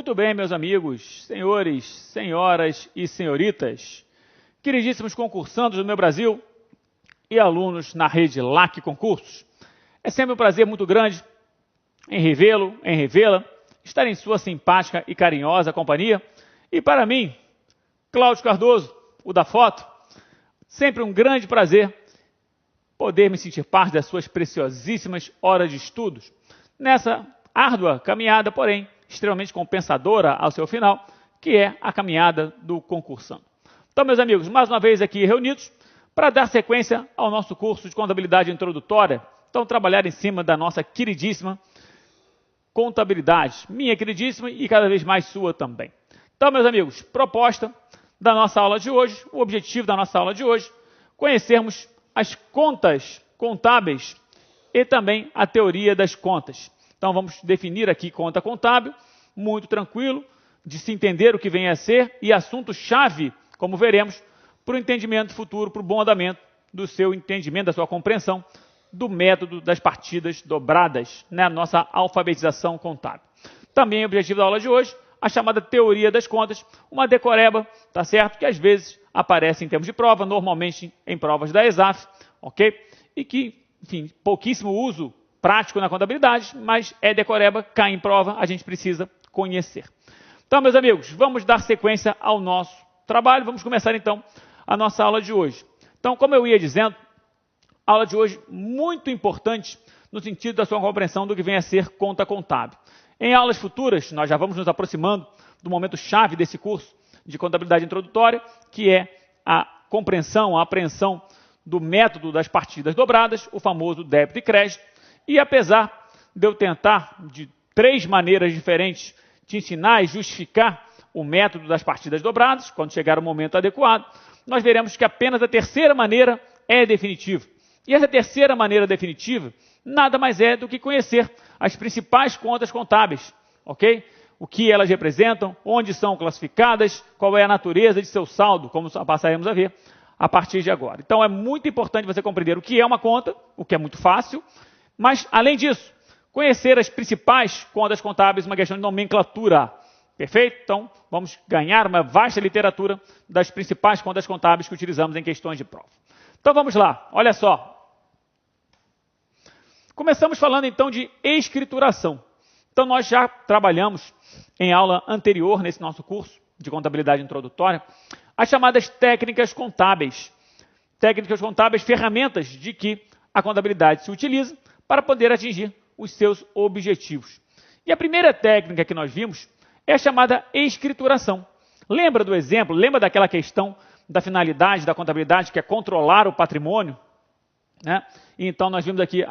Muito bem, meus amigos, senhores, senhoras e senhoritas, queridíssimos concursandos do meu Brasil e alunos na rede LAC Concursos. É sempre um prazer muito grande em revê-lo, em revê-la, estar em sua simpática e carinhosa companhia. E para mim, Cláudio Cardoso, o da foto, sempre um grande prazer poder me sentir parte das suas preciosíssimas horas de estudos, nessa árdua caminhada, porém, extremamente compensadora ao seu final, que é a caminhada do concursando. Então, meus amigos, mais uma vez aqui reunidos para dar sequência ao nosso curso de contabilidade introdutória. Então, trabalhar em cima da nossa queridíssima contabilidade, minha queridíssima e cada vez mais sua também. Então, meus amigos, proposta da nossa aula de hoje, o objetivo da nossa aula de hoje, conhecermos as contas contábeis e também a teoria das contas. Então, vamos definir aqui conta contábil, muito tranquilo, de se entender o que vem a ser e assunto-chave, como veremos, para o entendimento futuro, para o bom andamento do seu entendimento, da sua compreensão do método das partidas dobradas na nossa alfabetização contábil. Também o objetivo da aula de hoje, a chamada teoria das contas, uma decoreba, tá certo? Que às vezes aparece em termos de prova, normalmente em provas da ESAF, ok? E que, enfim, pouquíssimo uso prático na contabilidade, mas é decoreba, cai em prova, a gente precisa conhecer. Então, meus amigos, vamos dar sequência ao nosso trabalho, vamos começar então a nossa aula de hoje. Então, como eu ia dizendo, a aula de hoje muito importante no sentido da sua compreensão do que vem a ser conta contábil. Em aulas futuras, nós já vamos nos aproximando do momento chave desse curso de contabilidade introdutória, que é a compreensão, a apreensão do método das partidas dobradas, o famoso débito e crédito. E apesar de eu tentar, de 3 maneiras diferentes, te ensinar e justificar o método das partidas dobradas, quando chegar o momento adequado, nós veremos que apenas a terceira maneira é definitiva. E essa terceira maneira definitiva nada mais é do que conhecer as principais contas contábeis, ok? O que elas representam, onde são classificadas, qual é a natureza de seu saldo, como passaremos a ver a partir de agora. Então é muito importante você compreender o que é uma conta, o que é muito fácil, mas, além disso, conhecer as principais contas contábeis, uma questão de nomenclatura. Perfeito? Então, vamos ganhar uma vasta literatura das principais contas contábeis que utilizamos em questões de prova. Então, vamos lá. Olha só. Começamos falando, então, de escrituração. Então, nós já trabalhamos em aula anterior, nesse nosso curso de contabilidade introdutória, as chamadas técnicas contábeis. Técnicas contábeis, ferramentas de que a contabilidade se utiliza para poder atingir os seus objetivos. E a primeira técnica que nós vimos é a chamada escrituração. Lembra do exemplo? Lembra daquela questão da finalidade da contabilidade, que é controlar o patrimônio? Né? Então, nós vimos aqui,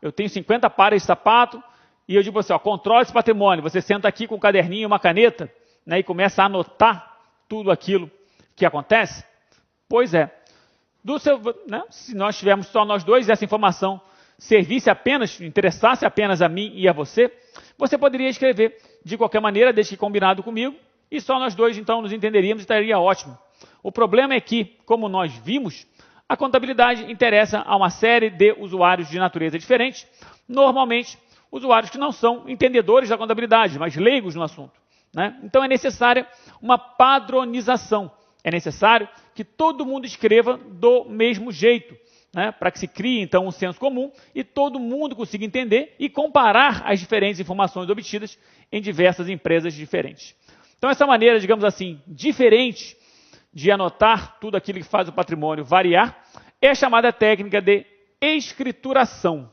eu tenho 50 pares de sapato e eu digo assim, controla esse patrimônio. Você senta aqui com um caderninho e uma caneta, né, e começa a anotar tudo aquilo que acontece? Pois é. Se nós tivermos só nós dois, essa informação servisse apenas, interessasse apenas a mim e a você, você poderia escrever de qualquer maneira, desde que combinado comigo, e só nós dois então nos entenderíamos e estaria ótimo. O problema é que, como nós vimos, a contabilidade interessa a uma série de usuários de natureza diferente, normalmente usuários que não são entendedores da contabilidade, mas leigos no assunto, né? Então é necessária uma padronização, é necessário que todo mundo escreva do mesmo jeito, né, para que se crie, então, um senso comum e todo mundo consiga entender e comparar as diferentes informações obtidas em diversas empresas diferentes. Então, essa maneira, digamos assim, diferente de anotar tudo aquilo que faz o patrimônio variar, é a chamada técnica de escrituração.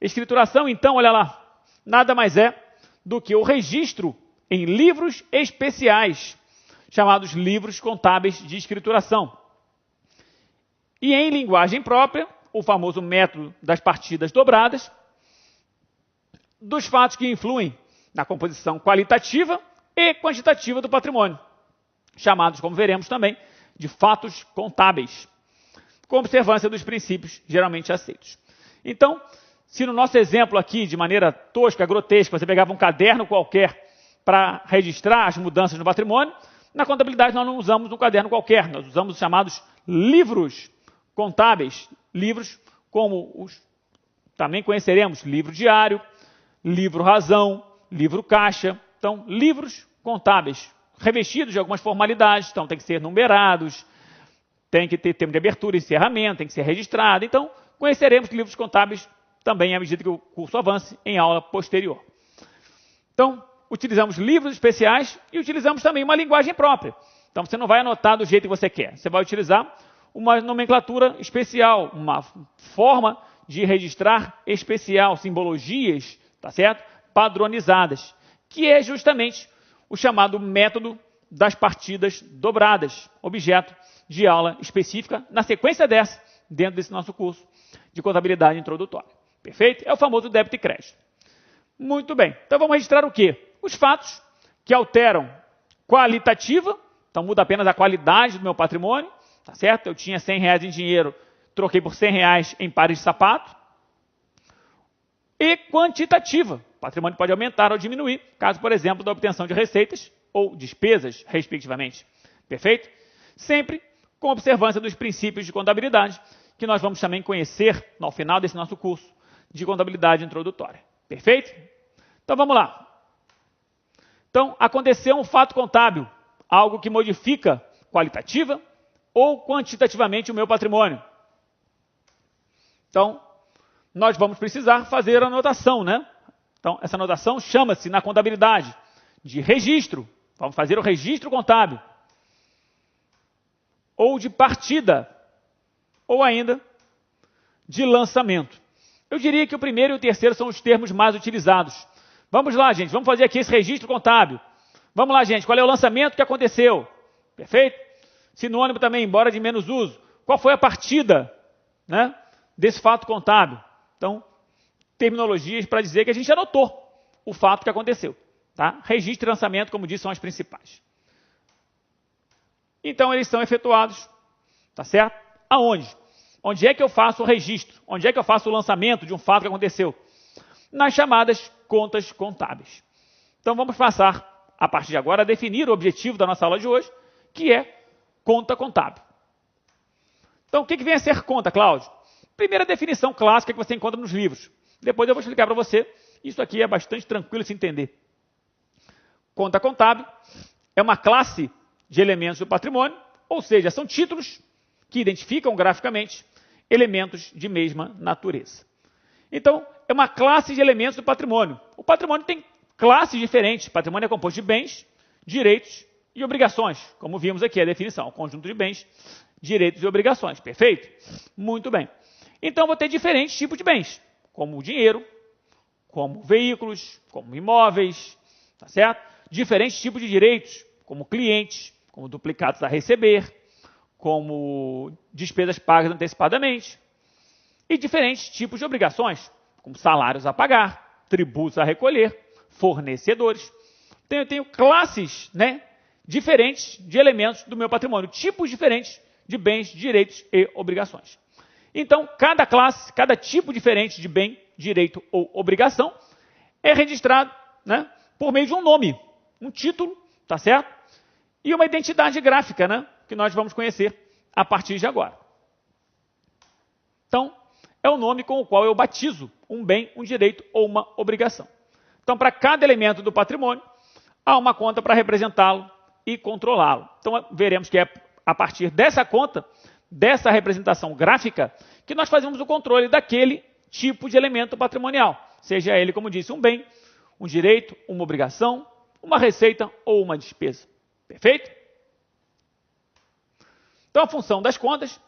Escrituração, então, olha lá, nada mais é do que o registro em livros especiais, chamados livros contábeis de escrituração. E em linguagem própria, o famoso método das partidas dobradas, dos fatos que influem na composição qualitativa e quantitativa do patrimônio, chamados, como veremos também, de fatos contábeis, com observância dos princípios geralmente aceitos. Então, se no nosso exemplo aqui, de maneira tosca, grotesca, você pegava um caderno qualquer para registrar as mudanças no patrimônio, na contabilidade nós não usamos um caderno qualquer, nós usamos os chamados livros contábeis, livros como os também conheceremos livro diário, livro razão, livro caixa. Então, livros contábeis revestidos de algumas formalidades, então tem que ser numerados, tem que ter termo de abertura e encerramento, tem que ser registrado. Então, conheceremos livros contábeis também à medida que o curso avance em aula posterior. Então, utilizamos livros especiais e utilizamos também uma linguagem própria. Então, você não vai anotar do jeito que você quer. Você vai utilizar uma nomenclatura especial, uma forma de registrar especial, simbologias, tá certo? Padronizadas, que é justamente o chamado método das partidas dobradas, objeto de aula específica, na sequência dessa, dentro desse nosso curso de contabilidade introdutória. Perfeito? É o famoso débito e crédito. Muito bem. Então vamos registrar o quê? Os fatos que alteram qualitativa, então muda apenas a qualidade do meu patrimônio, tá certo? Eu tinha R$100 em dinheiro, troquei por R$100 em pares de sapato. E quantitativa, o patrimônio pode aumentar ou diminuir, caso, por exemplo, da obtenção de receitas ou despesas, respectivamente. Perfeito? Sempre com observância dos princípios de contabilidade, que nós vamos também conhecer no final desse nosso curso de contabilidade introdutória. Perfeito? Então vamos lá. Então, aconteceu um fato contábil, algo que modifica qualitativa ou quantitativamente o meu patrimônio. Então, nós vamos precisar fazer a anotação, né? Então, essa anotação chama-se na contabilidade de registro. Vamos fazer o registro contábil. Ou de partida, ou ainda de lançamento. Eu diria que o primeiro e o terceiro são os termos mais utilizados. Vamos lá, gente, vamos fazer aqui esse registro contábil. Vamos lá, gente, qual é o lançamento que aconteceu? Perfeito? Sinônimo também, embora de menos uso. Qual foi a partida, né, desse fato contábil? Então, terminologias para dizer que a gente anotou o fato que aconteceu. Tá? Registro e lançamento, como disse, são as principais. Então, eles são efetuados, tá certo? Aonde? Onde é que eu faço o registro? Onde é que eu faço o lançamento de um fato que aconteceu? Nas chamadas contas contábeis. Então, vamos passar, a partir de agora, a definir o objetivo da nossa aula de hoje, que é conta contábil. Então, o que vem a ser conta, Cláudio? Primeira definição clássica que você encontra nos livros. Depois eu vou explicar para você. Isso aqui é bastante tranquilo de se entender. Conta contábil é uma classe de elementos do patrimônio, ou seja, são títulos que identificam graficamente elementos de mesma natureza. Então, é uma classe de elementos do patrimônio. O patrimônio tem classes diferentes. O patrimônio é composto de bens, direitos e obrigações. Como vimos aqui a definição, o conjunto de bens, direitos e obrigações. Perfeito? Muito bem. Então, vou ter diferentes tipos de bens, como o dinheiro, como veículos, como imóveis, tá certo? Diferentes tipos de direitos, como clientes, como duplicados a receber, como despesas pagas antecipadamente, e diferentes tipos de obrigações, como salários a pagar, tributos a recolher, fornecedores. Então, eu tenho classes, né, diferentes de elementos do meu patrimônio, tipos diferentes de bens, direitos e obrigações. Então, cada classe, cada tipo diferente de bem, direito ou obrigação é registrado, né, por meio de um nome, um título, tá certo? E uma identidade gráfica, né, que nós vamos conhecer a partir de agora. Então, é o nome com o qual eu batizo um bem, um direito ou uma obrigação. Então, para cada elemento do patrimônio, há uma conta para representá-lo e controlá-lo. Então, veremos que é a partir dessa conta, dessa representação gráfica, que nós fazemos o controle daquele tipo de elemento patrimonial. Seja ele, como disse, um bem, um direito, uma obrigação, uma receita ou uma despesa. Perfeito? Então, a função das contas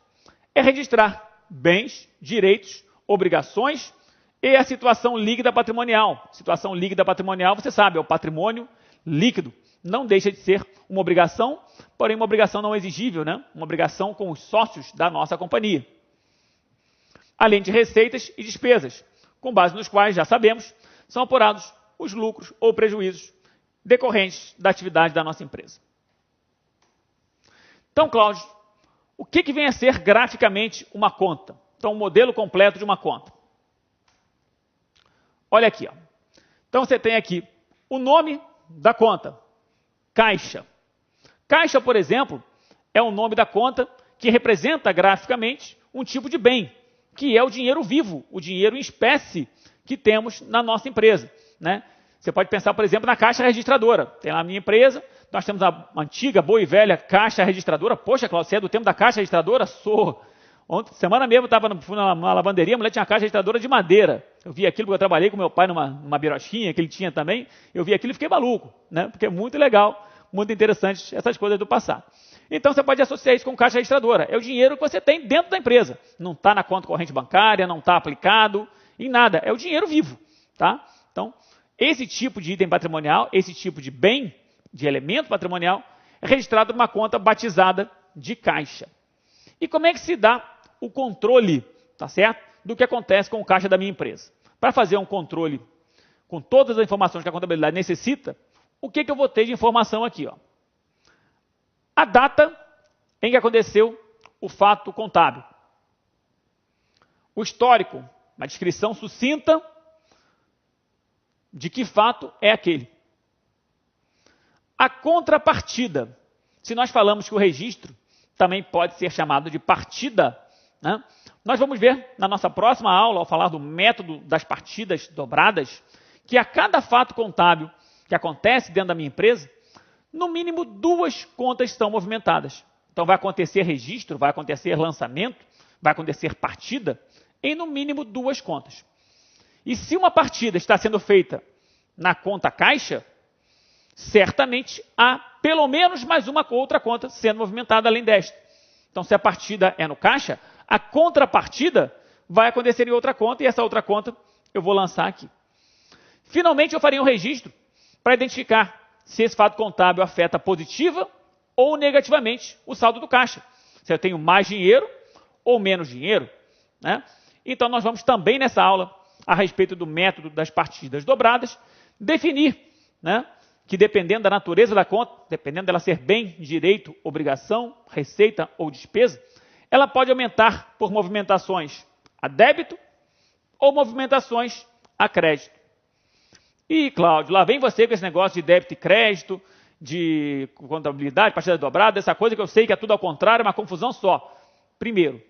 é registrar bens, direitos, obrigações e a situação líquida patrimonial. Situação líquida patrimonial, você sabe, é o patrimônio líquido. Não deixa de ser uma obrigação, porém uma obrigação não exigível, né? Uma obrigação com os sócios da nossa companhia. Além de receitas e despesas, com base nos quais, já sabemos, são apurados os lucros ou prejuízos decorrentes da atividade da nossa empresa. Então, Cláudio, o que vem a ser graficamente uma conta? Então, um modelo completo de uma conta. Olha aqui, ó. Então, você tem aqui o nome da conta, caixa. Caixa, por exemplo, é o nome da conta que representa graficamente um tipo de bem, que é o dinheiro vivo, o dinheiro em espécie que temos na nossa empresa, né? Você pode pensar, por exemplo, na caixa registradora. Tem lá a minha empresa, nós temos a antiga, boa e velha caixa registradora. Poxa, Cláudio, você é do tempo da caixa registradora? Sou. Ontem, semana mesmo, eu estava numa lavanderia, a mulher tinha uma caixa registradora de madeira. Eu vi aquilo porque eu trabalhei com meu pai numa birochinha que ele tinha também. Eu vi aquilo e fiquei maluco, né? Porque é muito legal, muito interessante essas coisas do passado. Então você pode associar isso com caixa registradora. É o dinheiro que você tem dentro da empresa. Não está na conta corrente bancária, não está aplicado em nada. É o dinheiro vivo, tá? Então, esse tipo de item patrimonial, esse tipo de bem, de elemento patrimonial, é registrado numa conta batizada de caixa. E como é que se dá o controle, tá certo, do que acontece com o caixa da minha empresa? Para fazer um controle com todas as informações que a contabilidade necessita, o que eu vou ter de informação aqui? Ó? A data em que aconteceu o fato contábil. O histórico, uma descrição sucinta de que fato é aquele. A contrapartida. Se nós falamos que o registro também pode ser chamado de partida, né? Nós vamos ver na nossa próxima aula, ao falar do método das partidas dobradas, que a cada fato contábil que acontece dentro da minha empresa, no mínimo 2 contas estão movimentadas. Então vai acontecer registro, vai acontecer lançamento, vai acontecer partida, em no mínimo 2 contas. E se uma partida está sendo feita na conta caixa, certamente há pelo menos mais uma outra conta sendo movimentada além desta. Então, se a partida é no caixa, a contrapartida vai acontecer em outra conta e essa outra conta eu vou lançar aqui. Finalmente, eu farei um registro para identificar se esse fato contábil afeta positiva ou negativamente o saldo do caixa. Se eu tenho mais dinheiro ou menos dinheiro, né? Então, nós vamos também nessa aula, a respeito do método das partidas dobradas, definir, né, que dependendo da natureza da conta, dependendo dela ser bem, direito, obrigação, receita ou despesa, ela pode aumentar por movimentações a débito ou movimentações a crédito. E, Cláudio, lá vem você com esse negócio de débito e crédito, de contabilidade, partida dobrada, essa coisa que eu sei que é tudo ao contrário, é uma confusão só. Primeiro,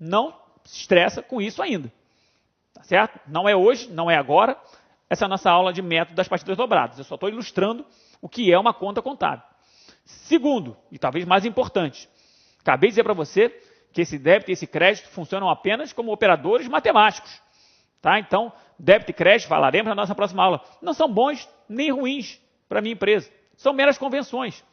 não se estressa com isso ainda. Tá certo? Não é hoje, não é agora. Essa é a nossa aula de método das partidas dobradas. Eu só estou ilustrando o que é uma conta contábil. Segundo, e talvez mais importante, acabei de dizer para você que esse débito e esse crédito funcionam apenas como operadores matemáticos. Tá? Então, débito e crédito, falaremos na nossa próxima aula, não são bons nem ruins para a minha empresa. São meras convenções.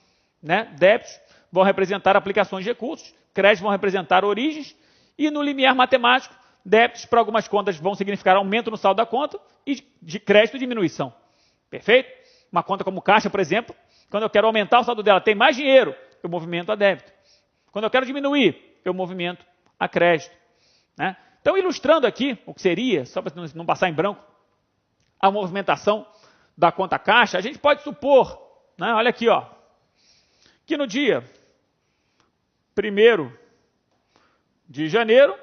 Né? Débitos vão representar aplicações de recursos, créditos vão representar origens, e no limiar matemático, débitos para algumas contas vão significar aumento no saldo da conta e de crédito diminuição. Perfeito? Uma conta como caixa, por exemplo, quando eu quero aumentar o saldo dela, tem mais dinheiro, eu movimento a débito. Quando eu quero diminuir, eu movimento a crédito. Né? Então, ilustrando aqui o que seria, só para não passar em branco, a movimentação da conta caixa, a gente pode supor, né, olha aqui, ó, que no dia 1º de janeiro,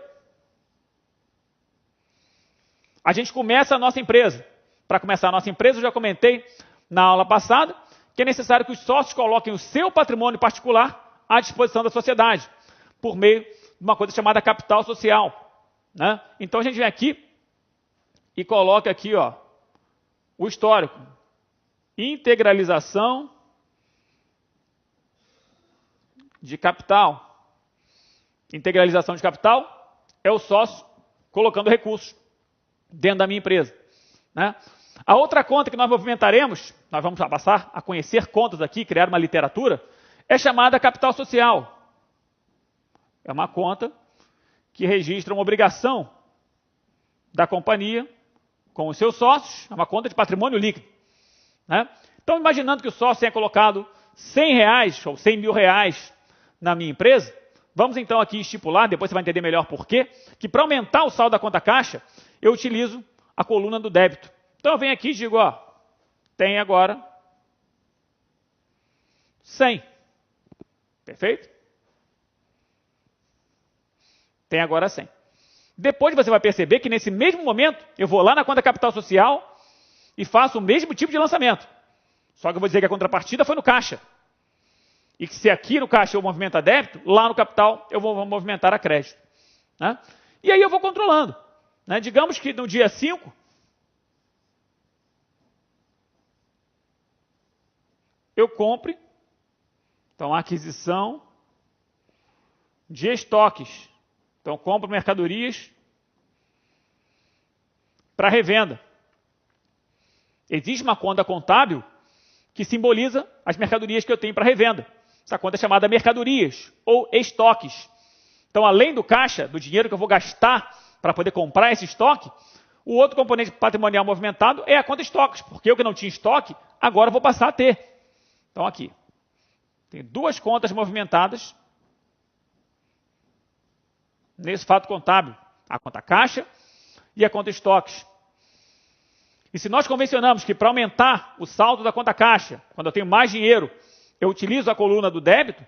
a gente começa a nossa empresa. Para começar a nossa empresa, eu já comentei na aula passada que é necessário que os sócios coloquem o seu patrimônio particular à disposição da sociedade, por meio de uma coisa chamada capital social. Né? Então a gente vem aqui e coloca aqui, ó, o histórico. Integralização de capital. Integralização de capital é o sócio colocando recursos dentro da minha empresa. Né? A outra conta que nós movimentaremos, nós vamos passar a conhecer contas aqui, criar uma literatura, é chamada capital social. É uma conta que registra uma obrigação da companhia com os seus sócios, é uma conta de patrimônio líquido. Né? Então, imaginando que o sócio tenha colocado R$100 ou R$100.000 na minha empresa, vamos então aqui estipular, depois você vai entender melhor por quê, que para aumentar o saldo da conta caixa, eu utilizo a coluna do débito. Então eu venho aqui e digo, ó, tem agora 100. Perfeito? Tem agora 100. Depois você vai perceber que nesse mesmo momento, eu vou lá na conta capital social e faço o mesmo tipo de lançamento. Só que eu vou dizer que a contrapartida foi no caixa. E que se aqui no caixa eu movimento a débito, lá no capital eu vou movimentar a crédito. Né? E aí eu vou controlando. Né? Digamos que no dia 5, eu compre. Então, aquisição de estoques. Então, eu compro mercadorias para revenda. Existe uma conta contábil que simboliza as mercadorias que eu tenho para revenda. Essa conta é chamada mercadorias ou estoques. Então, além do caixa, do dinheiro que eu vou gastar para poder comprar esse estoque, o outro componente patrimonial movimentado é a conta estoques, porque eu que não tinha estoque, agora vou passar a ter. Então, aqui, tem duas contas movimentadas nesse fato contábil, a conta caixa e a conta estoques. E se nós convencionamos que para aumentar o saldo da conta caixa, quando eu tenho mais dinheiro, eu utilizo a coluna do débito,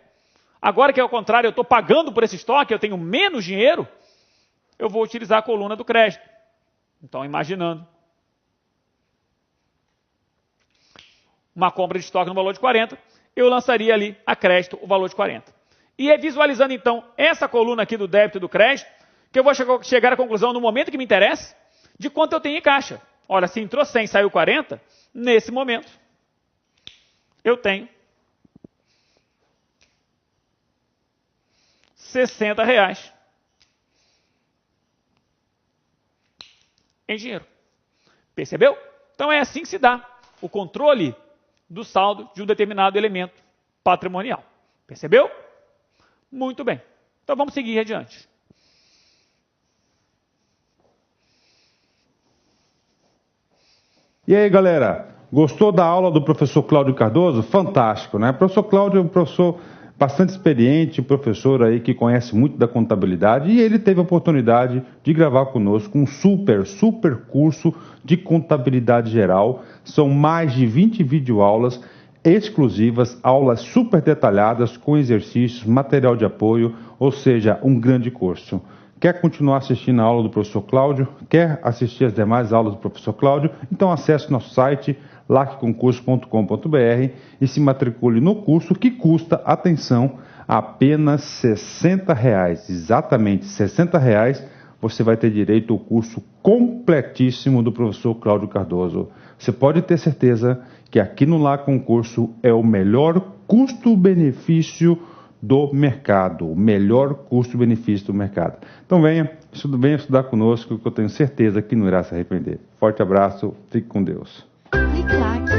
agora que é o contrário, eu estou pagando por esse estoque, eu tenho menos dinheiro, eu vou utilizar a coluna do crédito. Então, imaginando uma compra de estoque no valor de 40, eu lançaria ali a crédito o valor de 40. E é visualizando, então, essa coluna aqui do débito e do crédito, que eu vou chegar à conclusão, no momento que me interessa, de quanto eu tenho em caixa. Olha, se entrou 100 e saiu 40, nesse momento, eu tenho R$60 em dinheiro. Percebeu? Então é assim que se dá o controle do saldo de um determinado elemento patrimonial. Percebeu? Muito bem. Então vamos seguir adiante. E aí, galera? Gostou da aula do professor Cláudio Cardoso? Fantástico, né? O professor Cláudio é um professor bastante experiente, professor aí que conhece muito da contabilidade, e ele teve a oportunidade de gravar conosco um super curso de contabilidade geral. São mais de 20 videoaulas exclusivas, aulas super detalhadas, com exercícios, material de apoio, ou seja, um grande curso. Quer continuar assistindo a aula do professor Cláudio? Quer assistir as demais aulas do professor Cláudio? Então acesse nosso site, lacconcurso.com.br, e se matricule no curso que custa, atenção, apenas R$60. Exatamente R$60, você vai ter direito ao curso completíssimo do professor Cláudio Cardoso. Você pode ter certeza que aqui no Concurso é o melhor custo-benefício do mercado, o melhor custo-benefício do mercado. Então venha estudar conosco, que eu tenho certeza que não irá se arrepender. Forte abraço, fique com Deus. Clique lá.